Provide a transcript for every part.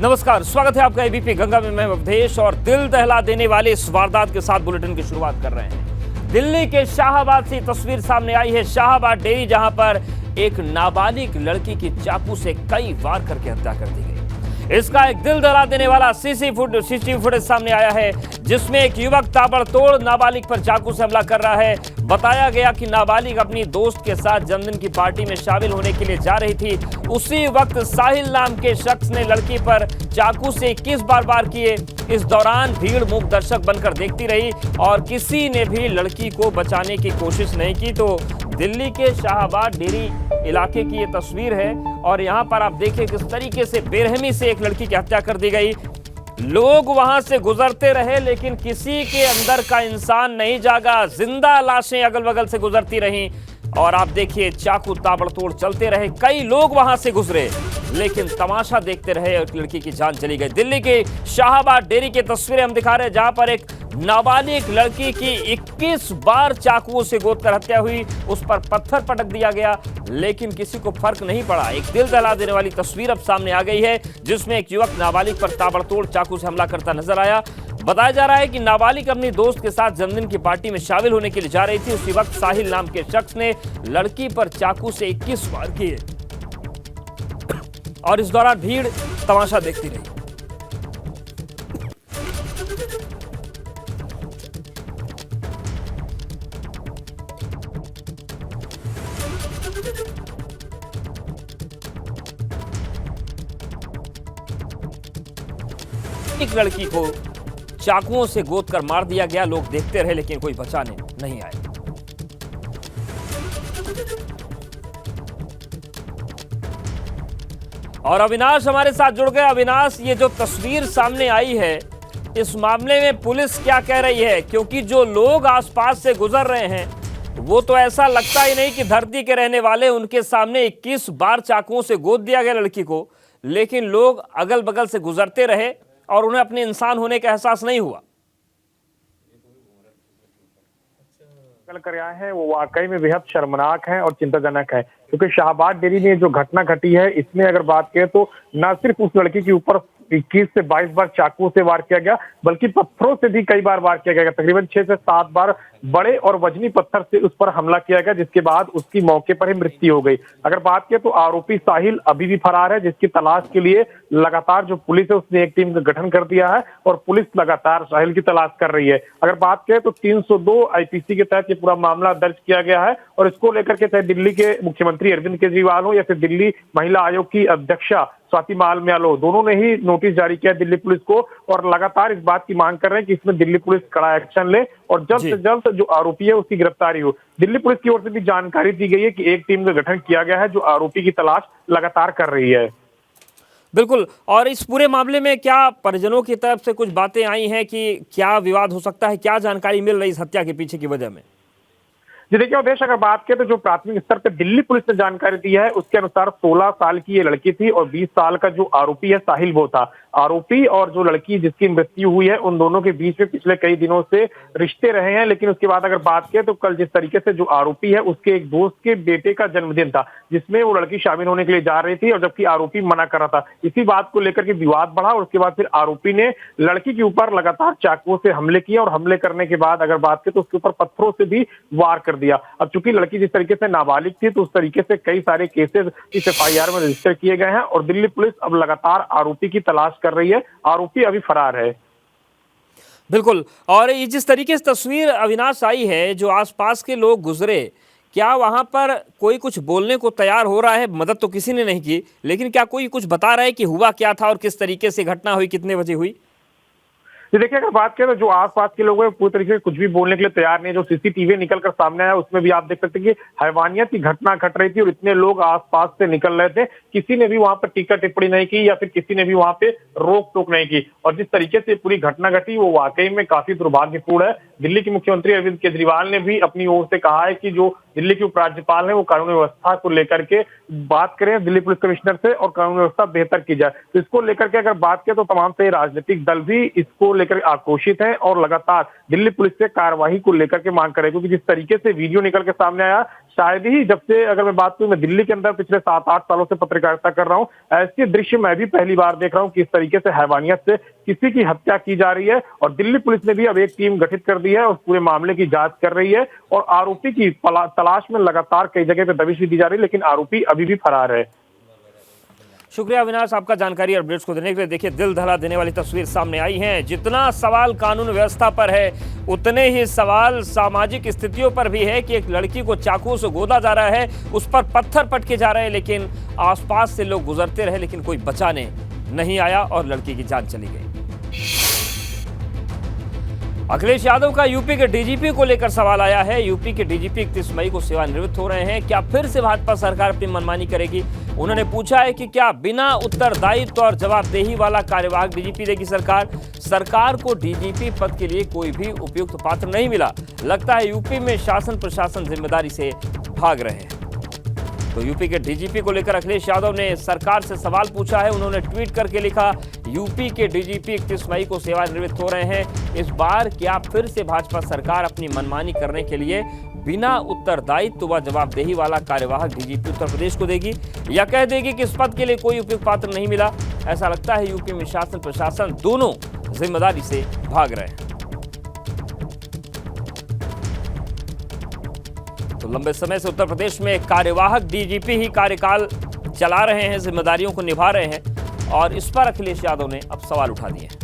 नमस्कार, स्वागत है आपका एबीपी गंगा में। मैं अवधेश और दिल दहला देने वाले इस वारदात के साथ बुलेटिन की शुरुआत कर रहे हैं। दिल्ली के शाहबाद से तस्वीर सामने आई है। शाहबाद डेयरी, जहां पर एक नाबालिग लड़की की चाकू से कई वार करके हत्या कर दी गई। इसका एक दिल दहला देने वाला सीसीटीवी फुटेज सामने आया है, जिसमें एक युवक ताबड़तोड़ नाबालिग पर चाकू से हमला कर रहा है। बताया गया कि नाबालिग अपनी दोस्त के साथ जन्मदिन की पार्टी में शामिल होने के लिए जा रही थी। उसी वक्त साहिल नाम के शख्स ने लड़की पर चाकू से 21 बार वार किए। इस दौरान भीड़ मूक दर्शक बनकर देखती रही और किसी ने भी लड़की को बचाने की कोशिश नहीं की। तो दिल्ली के शाहबाद डेयरी इलाके की ये तस्वीर है और यहाँ पर आप देखिए किस तरीके से बेरहमी से एक लड़की की हत्या कर दी गई। लोग वहां से गुजरते रहे, लेकिन किसी के अंदर का इंसान नहीं जागा। जिंदा लाशें अगल बगल से गुजरती रहीं और आप देखिए चाकू ताबड़तोड़ चलते रहे। कई लोग वहां से गुजरे, लेकिन तमाशा देखते रहे और लड़की की जान चली गई। दिल्ली के शाहबाद डेयरी की तस्वीरें हम दिखा रहे हैं, जहां पर एक नाबालिग लड़की की 21 बार चाकुओं से गोदकर हत्या हुई। उस पर पत्थर पटक दिया गया, लेकिन किसी को फर्क नहीं पड़ा। एक दिल दहला देने वाली तस्वीर अब सामने आ गई है, जिसमें एक युवक नाबालिग पर ताबड़तोड़ चाकू से हमला करता नजर आया। बताया जा रहा है कि नाबालिग अपनी दोस्त के साथ जन्मदिन की पार्टी में शामिल होने के लिए जा रही थी। उसी वक्त साहिल नाम के शख्स ने लड़की पर चाकू से 21 वार किए और इस दौरान भीड़ तमाशा देखती रही। एक लड़की को चाकुओं से गोदकर मार दिया गया। लोग देखते रहे, लेकिन कोई बचाने नहीं आया। और अविनाश हमारे साथ जुड़ गए। अविनाश, ये जो तस्वीर सामने आई है, इस मामले में पुलिस क्या कह रही है? क्योंकि जो लोग आसपास से गुजर रहे हैं, वो तो ऐसा लगता ही नहीं कि धरती के रहने वाले। उनके सामने 21 बार चाकुओं से गोद दिया गया लड़की को, लेकिन लोग अगल बगल से गुजरते रहे और उन्हें अपने इंसान होने का एहसास नहीं हुआ। कर आए हैं वो वाकई में बेहद शर्मनाक है और चिंताजनक है, क्योंकि शाहबाद डेयरी में जो घटना घटी है, इसमें अगर बात करें तो न सिर्फ उस लड़की के ऊपर 21 से 22 बार चाकू से वार किया गया, बल्कि पत्थरों से भी कई बार वार किया गया। तकरीबन 6 से 7 बार बड़े और वजनी पत्थर से उस पर हमला किया गया, जिसके बाद उसकी मौके पर ही मृत्यु हो गई। अगर बात करें तो आरोपी साहिल अभी भी फरार है, जिसकी तलाश के लिए लगातार जो पुलिस है उसने एक टीम का गठन कर दिया है और पुलिस लगातार साहिल की तलाश कर रही है। अगर बात करें तो 302 आईपीसी के तहत ये पूरा मामला दर्ज किया गया है और इसको लेकर के चाहे दिल्ली के मुख्यमंत्री अरविंद केजरीवाल हो या फिर दिल्ली महिला आयोग की अध्यक्षा स्वाति मालव्या, दोनों ने ही नोटिस जारी किया दिल्ली पुलिस को और लगातार इस बात की मांग कर रहे हैं कि इसमें दिल्ली पुलिस कड़ा एक्शन ले और जल्द से जल्द जो आरोपी है उसकी गिरफ्तारी हो। दिल्ली पुलिस की ओर से भी जानकारी दी गई है कि एक टीम का गठन किया गया है जो आरोपी की तलाश लगातार कर रही है। बिल्कुल। और इस पूरे मामले में क्या परिजनों की तरफ से कुछ बातें आई हैं कि क्या विवाद हो सकता है? क्या जानकारी मिल रही इस हत्या के पीछे की वजह में? जी देखिए उदेश, अगर बात करें तो जो प्राथमिक स्तर पर दिल्ली पुलिस ने जानकारी दी है उसके अनुसार 16 साल की ये लड़की थी और 20 साल का जो आरोपी है साहिल वो था। आरोपी और जो लड़की जिसकी मृत्यु हुई है, उन दोनों के बीच में पिछले कई दिनों से रिश्ते रहे हैं। लेकिन उसके बाद अगर बात करें तो कल जिस तरीके से जो आरोपी है उसके एक दोस्त के बेटे का जन्मदिन था, जिसमें वो लड़की शामिल होने के लिए जा रही थी और जबकि आरोपी मना कर रहा था। इसी बात को लेकर के विवाद बढ़ा और उसके बाद फिर आरोपी ने लड़की के ऊपर लगातार चाकुओं से हमले किए और हमले करने के बाद अगर बात करें तो उसके ऊपर पत्थरों से भी वार कर दिया। अब चूंकि लड़की जिस तरीके से नाबालिग थी, तो उस तरीके से कई सारे केसेस इस एफआईआर में रजिस्टर किए गए हैं और दिल्ली पुलिस अब लगातार आरोपी की तलाश कर रही है। आरोपी अभी फरार है। बिल्कुल। और ये जिस तरीके से तस्वीर अविनाश आई है, जो आसपास के लोग गुजरे, क्या वहां पर कोई कुछ बोलने को तैयार हो रहा है? मदद तो किसी ने नहीं की, लेकिन क्या कोई कुछ बता रहा है कि हुआ क्या था और किस तरीके से घटना हुई, कितने बजे हुई? ये देखिए अगर बात करें तो जो आसपास के लोग हैं पूरी तरीके से कुछ भी बोलने के लिए तैयार नहीं। जो सीसीटीवी निकल कर सामने आया उसमें भी आप देख सकते हैं कि हैवानियत की घटना घट रही थी और इतने लोग आसपास से निकल रहे थे, किसी ने भी वहां पर टीका टिप्पणी नहीं की या फिर किसी ने भी वहां पे रोक टोक नहीं की। और जिस तरीके से पूरी घटना घटी वो वाकई में काफी दुर्भाग्यपूर्ण है। दिल्ली के मुख्यमंत्री अरविंद केजरीवाल ने भी अपनी ओर से कहा है कि जो दिल्ली के उपराज्यपाल हैं वो कानून व्यवस्था को लेकर के बात करें दिल्ली पुलिस कमिश्नर से और कानून व्यवस्था बेहतर की जाए। तो इसको लेकर के अगर बात करें तो तमाम से राजनीतिक दल भी इसको लेकर आक्रोशित है और लगातार दिल्ली पुलिस से कार्रवाई को लेकर के मांग करे, क्योंकि जिस तरीके से वीडियो निकल के सामने आया, शायद ही जब से अगर मैं बात करूं, मैं दिल्ली के अंदर पिछले 7-8 सालों से पत्रकारिता कर रहा हूं, ऐसे दृश्य मैं भी पहली बार देख रहा हूं कि इस तरीके से हैवानियत से किसी की हत्या की जा रही है। और दिल्ली पुलिस ने भी अब एक टीम गठित कर दी है और पूरे मामले की जांच कर रही है और आरोपी की तलाश में लगातार कई जगह पे दबिश भी दी जा रही है, लेकिन आरोपी अभी भी फरार है। शुक्रिया अविनाश आपका जानकारी और अपडेट्स को देने के लिए। देखिए, दिल दहला देने वाली तस्वीर सामने आई है। जितना सवाल कानून व्यवस्था पर है, उतने ही सवाल सामाजिक स्थितियों पर भी है कि एक लड़की को चाकू से गोदा जा रहा है, उस पर पत्थर पटके जा रहे हैं, लेकिन आसपास से लोग गुजरते रहे, लेकिन कोई बचाने नहीं आया और लड़की की जान चली गई। अखिलेश यादव का यूपी के डीजीपी को लेकर सवाल आया है। यूपी के डीजीपी 31 मई को सेवानिवृत्त हो रहे हैं। क्या फिर से भाजपा सरकार अपनी मनमानी करेगी? उन्होंने पूछा है कि क्या बिना उत्तरदायित्व और जवाबदेही वाला कार्यवाहक डीजीपी देगी सरकार? सरकार को डीजीपी पद के लिए कोई भी उपयुक्त पात्र नहीं मिला। लगता है यूपी में शासन प्रशासन जिम्मेदारी से भाग रहे हैं। तो यूपी के डीजीपी को लेकर अखिलेश यादव ने सरकार से सवाल पूछा है। उन्होंने ट्वीट करके लिखा, यूपी के डीजीपी 31 मई को सेवानिवृत्त हो रहे हैं। इस बार क्या फिर से भाजपा सरकार अपनी मनमानी करने के लिए बिना उत्तरदायित्व व जवाबदेही वाला कार्यवाहक डीजीपी उत्तर प्रदेश को देगी, या कह देगी कि इस पद के लिए कोई उपयुक्त पात्र नहीं मिला? ऐसा लगता है यूपी में शासन प्रशासन दोनों जिम्मेदारी से भाग रहे हैं। तो लंबे समय से उत्तर प्रदेश में कार्यवाहक डीजीपी ही कार्यकाल चला रहे हैं, जिम्मेदारियों को निभा रहे हैं, और इस पर अखिलेश यादव ने अब सवाल उठा दिए हैं।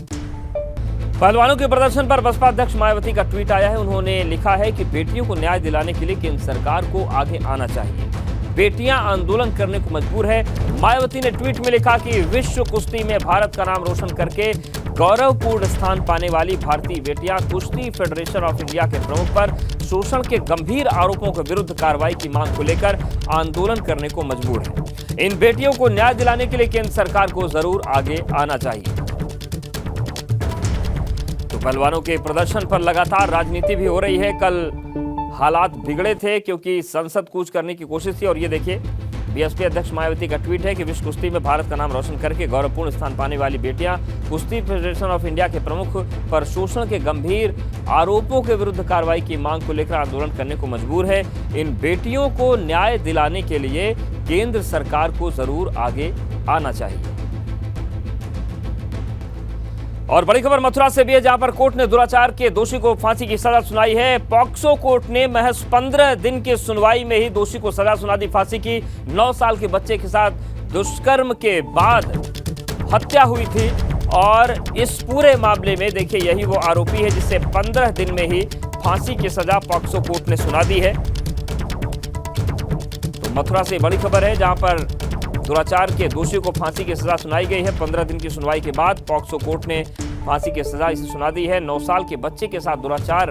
पहलवानों के प्रदर्शन पर बसपा अध्यक्ष मायावती का ट्वीट आया है। उन्होंने लिखा है कि बेटियों को न्याय दिलाने के लिए केंद्र सरकार को आगे आना चाहिए। बेटियां आंदोलन करने को मजबूर है। मायावती ने ट्वीट में लिखा कि विश्व कुश्ती में भारत का नाम रोशन करके गौरवपूर्ण स्थान पाने वाली भारतीय बेटियां कुश्ती फेडरेशन ऑफ इंडिया के प्रमुख पर शोषण के गंभीर आरोपों के विरुद्ध कार्रवाई की मांग को लेकर आंदोलन करने को मजबूर है। इन बेटियों को न्याय दिलाने के लिए केंद्र सरकार को जरूर आगे आना चाहिए। तो पहलवानों के प्रदर्शन पर लगातार राजनीति भी हो रही है। कल हालात बिगड़े थे क्योंकि संसद कूच करने की कोशिश थी, और ये देखिए, बीएसपी अध्यक्ष मायावती का ट्वीट है कि विश्व कुश्ती में भारत का नाम रोशन करके गौरवपूर्ण स्थान पाने वाली बेटियां कुश्ती फेडरेशन ऑफ इंडिया के प्रमुख पर शोषण के गंभीर आरोपों के विरुद्ध कार्रवाई की मांग को लेकर आंदोलन करने को मजबूर है। इन बेटियों को न्याय दिलाने के लिए केंद्र सरकार को जरूर आगे आना चाहिए। और बड़ी खबर मथुरा से भी है, जहां पर कोर्ट ने दुराचार के दोषी को फांसी की सजा सुनाई है। पॉक्सो कोर्ट ने महज 15 दिन की सुनवाई में ही दोषी को सजा सुना दी फांसी की। 9 साल के बच्चे के साथ दुष्कर्म के बाद हत्या हुई थी, और इस पूरे मामले में देखिए, यही वो आरोपी है जिसे 15 दिन में ही फांसी की सजा पॉक्सो कोर्ट ने सुना दी है। तो मथुरा से बड़ी खबर है, जहां पर दुराचार के दोषी को फांसी की सजा सुनाई गई है। 15 दिन की सुनवाई के बाद पॉक्सो कोर्ट ने फांसी की सजा इसे सुना दी है। 9 साल के बच्चे के साथ दुराचार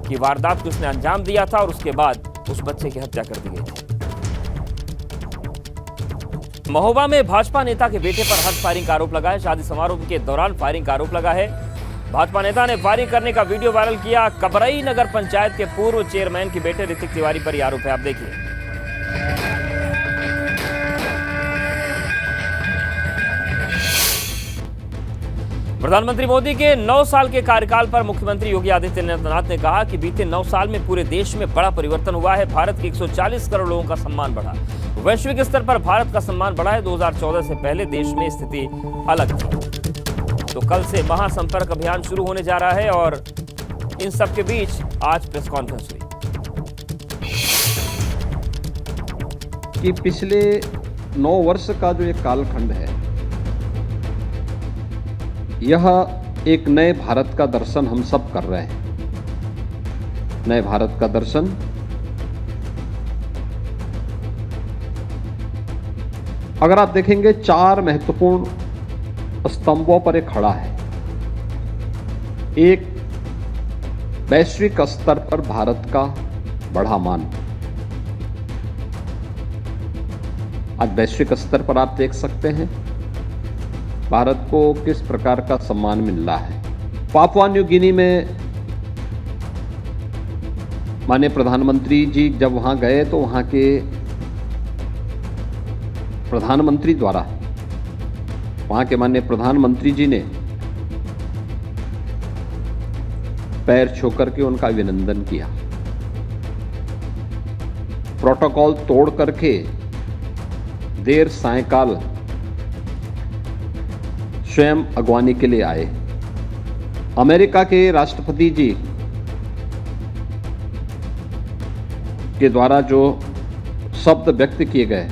की वारदात को उसने अंजाम दिया था, और उसके बाद उस बच्चे की हत्या कर दी गई थी। महोबा में भाजपा नेता के बेटे पर हर्ष फायरिंग का आरोप लगा है। शादी समारोह के दौरान फायरिंग का आरोप लगा है। भाजपा नेता ने फायरिंग करने का वीडियो वायरल किया। कबरई नगर पंचायत के पूर्व चेयरमैन के बेटे ऋतिक तिवारी पर यह आरोप है, आप देखिए। प्रधानमंत्री मोदी के 9 साल के कार्यकाल पर मुख्यमंत्री योगी आदित्यनाथ ने कहा कि बीते 9 साल में पूरे देश में बड़ा परिवर्तन हुआ है। भारत के 140 करोड़ लोगों का सम्मान बढ़ा। वैश्विक स्तर पर भारत का सम्मान बढ़ा है। 2014 से पहले देश में स्थिति अलग थी। तो कल से महासंपर्क अभियान शुरू होने जा रहा है, और इन सब के बीच आज प्रेस कॉन्फ्रेंस हुई कि पिछले 9 वर्ष का जो ये कालखंड है, यह एक नए भारत का दर्शन हम सब कर रहे हैं। नए भारत का दर्शन अगर आप देखेंगे, 4 महत्वपूर्ण स्तंभों पर एक खड़ा है। एक, वैश्विक स्तर पर भारत का बढ़ा मान। आज वैश्विक स्तर पर आप देख सकते हैं भारत को किस प्रकार का सम्मान मिल रहा है। पापुआ न्यू गिनी में माननीय प्रधानमंत्री जी जब वहाँ गए तो वहाँ के प्रधानमंत्री द्वारा, वहाँ के माननीय प्रधानमंत्री जी ने पैर छू करके उनका अभिनंदन किया। प्रोटोकॉल तोड़ करके देर सायंकाल स्वयं अगवानी के लिए आए। अमेरिका के राष्ट्रपति जी के द्वारा जो शब्द व्यक्त किए गए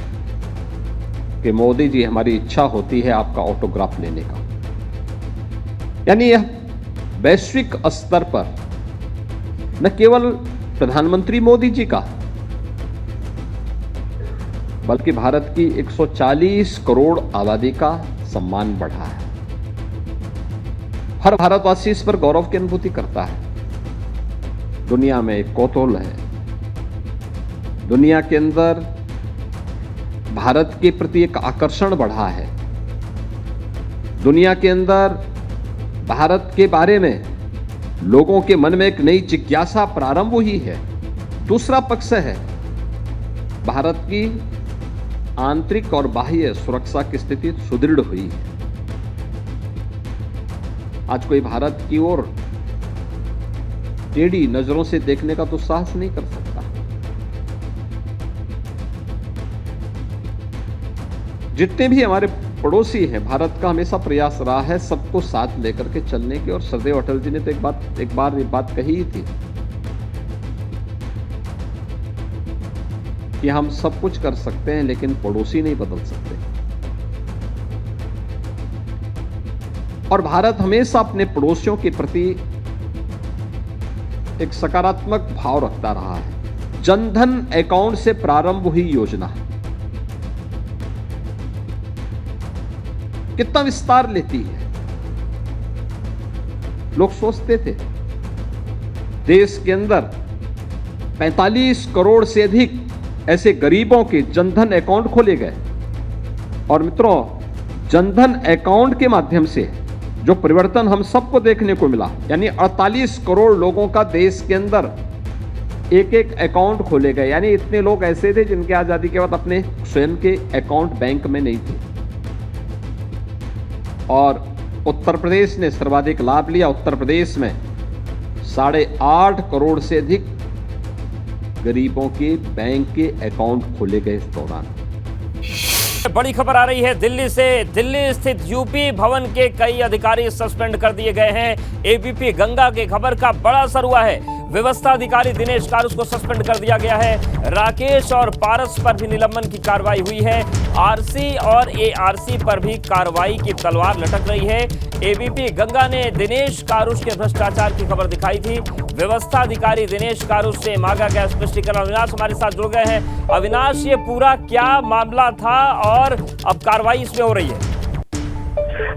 कि मोदी जी हमारी इच्छा होती है आपका ऑटोग्राफ लेने का, यानी यह वैश्विक स्तर पर न केवल प्रधानमंत्री मोदी जी का बल्कि भारत की 140 करोड़ आबादी का सम्मान बढ़ा है। हर भारतवासी इस पर गौरव की अनुभूति करता है। दुनिया में एक कौतूहल है, दुनिया के अंदर भारत के प्रति एक आकर्षण बढ़ा है, दुनिया के अंदर भारत के बारे में लोगों के मन में एक नई जिज्ञासा प्रारंभ हुई है। दूसरा पक्ष है भारत की आंतरिक और बाह्य सुरक्षा की स्थिति सुदृढ़ हुई है। आज कोई भारत की ओर टेढ़ी नजरों से देखने का तो साहस नहीं कर सकता। जितने भी हमारे पड़ोसी हैं, भारत का हमेशा प्रयास रहा है सबको साथ लेकर के चलने की, और सरदेव अटल जी ने तो एक बार ये बात कही ही थी कि हम सब कुछ कर सकते हैं लेकिन पड़ोसी नहीं बदल सकते। और भारत हमेशा अपने पड़ोसियों के प्रति एक सकारात्मक भाव रखता रहा है। जनधन अकाउंट से प्रारंभ हुई योजना कितना विस्तार लेती है। लोग सोचते थे देश के अंदर 45 करोड़ से अधिक ऐसे गरीबों के जनधन अकाउंट खोले गए, और मित्रों जनधन अकाउंट के माध्यम से जो परिवर्तन हम सबको देखने को मिला, यानी 48 करोड़ लोगों का देश के अंदर एक एक अकाउंट खोले गए। यानी इतने लोग ऐसे थे जिनके आजादी के बाद अपने स्वयं के अकाउंट बैंक में नहीं थे, और उत्तर प्रदेश ने सर्वाधिक लाभ लिया। उत्तर प्रदेश में 8.5 करोड़ से अधिक गरीबों के बैंक के अकाउंट खोले गए इस दौरान। बड़ी खबर आ रही है दिल्ली से। दिल्ली स्थित यूपी भवन के कई अधिकारी सस्पेंड कर दिए गए हैं। एबीपी गंगा की खबर का बड़ा असर हुआ है। व्यवस्था अधिकारी दिनेश कारुस को सस्पेंड कर दिया गया है। राकेश और पारस पर भी निलंबन की कार्रवाई हुई है। आरसी और एआरसी पर भी कार्रवाई की तलवार लटक रही है। एबीपी गंगा ने दिनेश कारुस के भ्रष्टाचार की खबर दिखाई थी। व्यवस्था अधिकारी दिनेश कारुस से मांगा गया स्पष्टीकरण। अविनाश हमारे साथ जुड़ गए हैं। अविनाश, ये पूरा क्या मामला था और अब कार्रवाई इसमें हो रही है?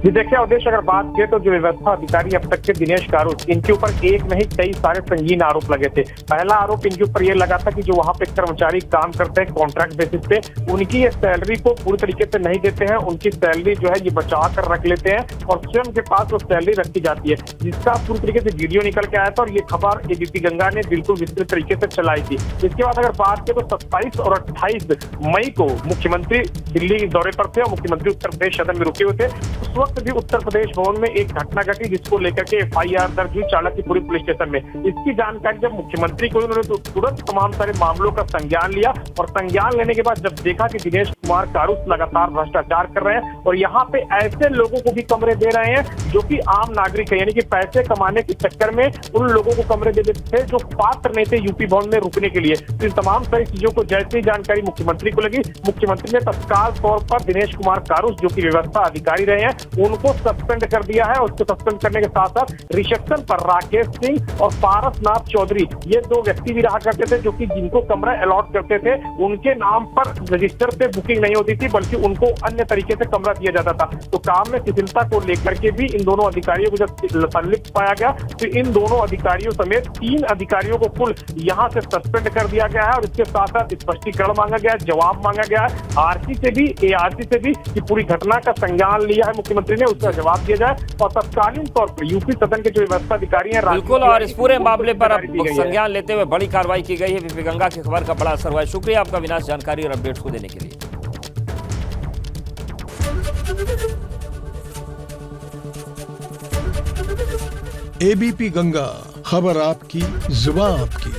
जी देखिए अवधेश, अगर बात करें तो जो व्यवस्था अधिकारी अब तक के दिनेश कारुस, इनके ऊपर एक नहीं कई सारे संगीन आरोप लगे थे। पहला आरोप इनके ऊपर ये लगा था कि जो वहां पे कर्मचारी काम करते हैं कॉन्ट्रैक्ट बेसिस पे, उनकी सैलरी को पूरी तरीके से नहीं देते हैं। उनकी सैलरी जो है ये बचा कर रख लेते हैं और स्वयं के पास वो सैलरी रखी जाती है, जिसका पूरी तरीके से वीडियो निकल के आया था और ये खबर एबीपी गंगा ने बिल्कुल विस्तृत तरीके से चलाई थी। इसके बाद अगर बात करें तो 27 और 28 मई को मुख्यमंत्री दिल्ली दौरे पर थे और मुख्यमंत्री उत्तर प्रदेश सदन में रुके हुए थे। उस वक्त भी उत्तर प्रदेश भवन में एक घटना घटी जिसको लेकर के एफआईआर दर्ज हुई चाणक्यपुरी पुलिस स्टेशन में। इसकी जानकारी जब मुख्यमंत्री को, उन्होंने तो तुरंत तमाम सारे मामलों का संज्ञान लिया और संज्ञान लेने के बाद जब देखा कि दिनेश कुमार कारुस लगातार भ्रष्टाचार कर रहे हैं और यहाँ पे ऐसे लोगों को भी कमरे दे रहे हैं जो कि आम नागरिक है, यानी कि पैसे कमाने के चक्कर में उन लोगों को कमरे दे देते थे जो पात्र नहीं थे यूपी भवन में रुकने के लिए। तो इन तमाम सारी चीजों को जैसे ही जानकारी मुख्यमंत्री को लगी, मुख्यमंत्री ने तत्काल तौर पर दिनेश कुमार कारुस जो कि व्यवस्था अधिकारी रहे हैं उनको सस्पेंड कर दिया है। उसको सस्पेंड करने के साथ साथ रिसेप्शन पर राकेश सिंह और पारसनाथ चौधरी, ये दो व्यक्ति भी रहा करते थे जो कि जिनको कमरा अलॉट करते थे, उनके नाम पर रजिस्टर पे बुकिंग नहीं होती थी, बल्कि उनको अन्य तरीके से कमरा दिया जाता था। तो काम में शिथिलता को लेकर के भी इन दोनों अधिकारियों को जब संलिप्त पाया गया तो इन दोनों अधिकारियों समेत 3 अधिकारियों को कुल यहां से सस्पेंड कर दिया गया है और इसके साथ साथ स्पष्टीकरण मांगा गया है, जवाब मांगा गया है आरसी से भी, एआरसी से भी, कि पूरी घटना का संज्ञान लिया है मुख्यमंत्री ने, उसका जवाब दिया जाए और तत्कालीन तौर पर यूपी सदन के जो व्यवस्था अधिकारी हैं बिल्कुल, और इस पूरे मामले पर अब संज्ञान लेते हुए बड़ी कार्रवाई की गई है। वीपी गंगा की खबर का बड़ा असर हुआ है। शुक्रिया आपका विनाश, जानकारी और अपडेट्स को देने के लिए। एबीपी गंगा, खबर आपकी, जुबान आपकी।